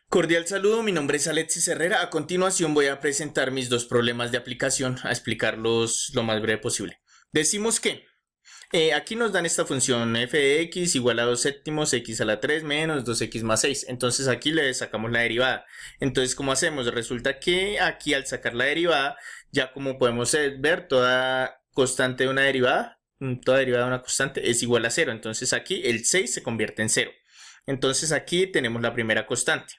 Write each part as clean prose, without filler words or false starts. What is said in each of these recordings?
Cordial saludo, mi nombre es Alexis Herrera. A continuación voy a presentar mis dos problemas de aplicación, a explicarlos lo más breve posible. Decimos que aquí nos dan esta función f de x igual a 2 séptimos x a la 3 menos 2x más 6. Entonces aquí le sacamos la derivada. Entonces, ¿cómo hacemos? Resulta que aquí al sacar la derivada, ya como podemos ver, toda constante de una derivada, toda derivada de una constante es igual a 0. Entonces aquí el 6 se convierte en 0. Entonces aquí tenemos la primera constante.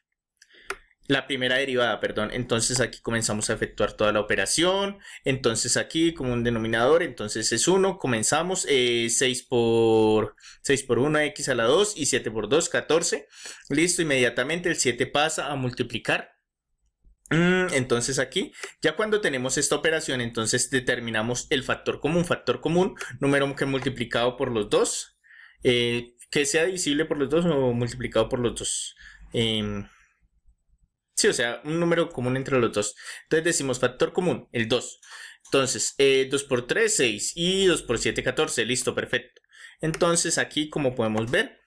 La primera derivada, perdón. Entonces aquí comenzamos a efectuar toda la operación. Entonces aquí como un denominador, entonces es 1. Comenzamos 6 por 1, x a la 2 y 7 por 2, 14. Listo, inmediatamente el 7 pasa a multiplicar. Entonces aquí, ya cuando tenemos esta operación, entonces determinamos el factor común, número que multiplicado por los dos, que sea divisible por los dos o multiplicado por los dos. Sí, o sea, un número común entre los dos. Entonces decimos factor común, el 2. Entonces, 2 por 3, 6 y 2 por 7, 14. Listo, perfecto. Entonces aquí, como podemos ver,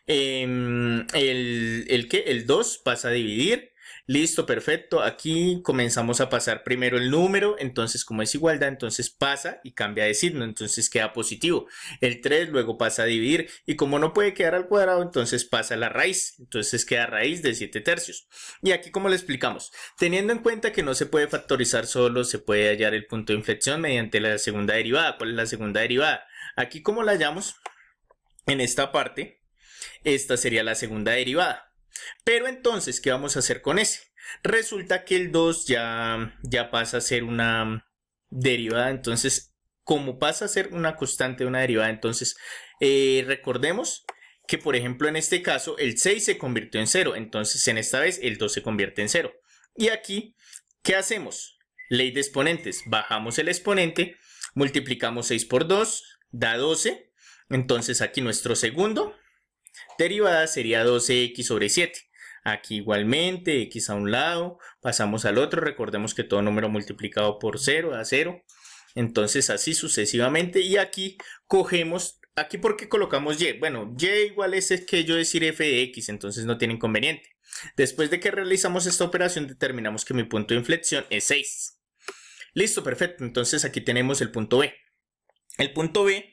el 2 pasa a dividir. Listo, perfecto. Aquí comenzamos a pasar primero el número. Entonces, como es igualdad, entonces pasa y cambia de signo. Entonces queda positivo. El 3 luego pasa a dividir. Y como no puede quedar al cuadrado, entonces pasa la raíz. Entonces queda raíz de 7 tercios. Y aquí, como le explicamos, teniendo en cuenta que no se puede factorizar solo, se puede hallar el punto de inflexión mediante la segunda derivada. ¿Cuál es la segunda derivada? Aquí, como la hallamos en esta parte, esta sería la segunda derivada. Pero entonces, ¿qué vamos a hacer con ese? Resulta que el 2 ya pasa a ser una derivada. Entonces, como pasa a ser una constante de una derivada, entonces recordemos que, por ejemplo, en este caso, el 6 se convirtió en 0. Entonces, en esta vez, el 2 se convierte en 0. Y aquí, ¿qué hacemos? Ley de exponentes. Bajamos el exponente, multiplicamos 6 por 2, da 12. Entonces, aquí nuestro segundo derivada sería 12x sobre 7. Aquí igualmente, x a un lado, pasamos al otro. Recordemos que todo número multiplicado por 0 da 0. Entonces así sucesivamente. Y aquí cogemos, aquí porque colocamos y. Bueno, y igual es que yo decir f de x, entonces no tiene inconveniente. Después de que realizamos esta operación, determinamos que mi punto de inflexión es 6. Listo, perfecto. Entonces aquí tenemos el punto B. El punto B,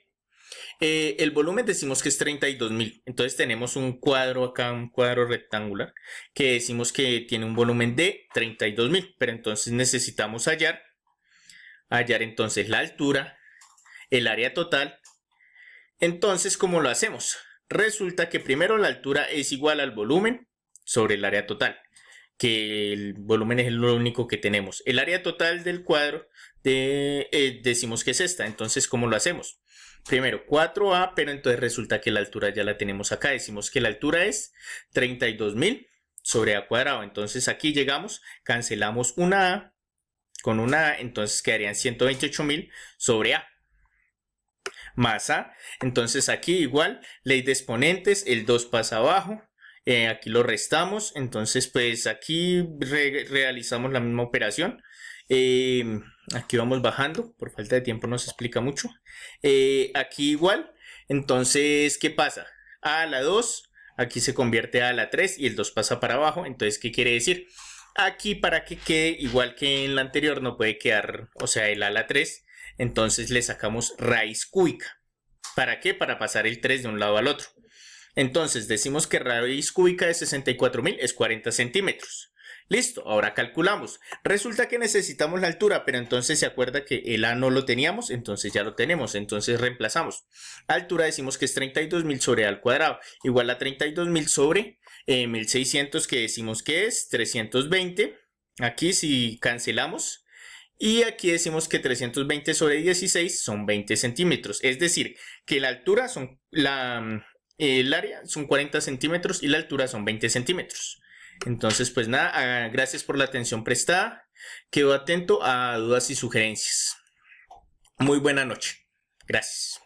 el volumen decimos que es 32.000. Entonces tenemos un cuadro acá, un cuadro rectangular, que decimos que tiene un volumen de 32.000. Pero entonces necesitamos hallar entonces la altura, el área total. Entonces, ¿cómo lo hacemos? Resulta que primero la altura es igual al volumen sobre el área total, que el volumen es lo único que tenemos. El área total del cuadro decimos que es esta. Entonces, ¿cómo lo hacemos? Primero 4A, pero entonces resulta que la altura ya la tenemos acá. Decimos que la altura es 32.000 sobre A cuadrado. Entonces aquí llegamos, cancelamos una A con una A, entonces quedarían 128.000 sobre A más A. Entonces aquí igual, ley de exponentes, el 2 pasa abajo. Aquí lo restamos, entonces pues aquí realizamos la misma operación. Aquí vamos bajando, por falta de tiempo no se explica mucho. Aquí igual, entonces ¿qué pasa? A la 2, aquí se convierte a la 3 y el 2 pasa para abajo. Entonces, ¿qué quiere decir? Aquí, para que quede igual que en la anterior, no puede quedar, o sea, el a la 3, entonces le sacamos raíz cúbica. ¿Para qué? Para pasar el 3 de un lado al otro. Entonces decimos que raíz cúbica de 64.000 es 40 centímetros. Listo, ahora calculamos. Resulta que necesitamos la altura, pero entonces se acuerda que el A no lo teníamos, entonces ya lo tenemos. Entonces reemplazamos. Altura decimos que es 32.000 sobre A al cuadrado, igual a 32.000 sobre 1.600, que decimos que es 320. Aquí si cancelamos. Y aquí decimos que 320 sobre 16 son 20 centímetros. Es decir, que la altura son el área son 40 centímetros y la altura son 20 centímetros. Entonces, pues nada, gracias por la atención prestada. Quedo atento a dudas y sugerencias. Muy buena noche. Gracias.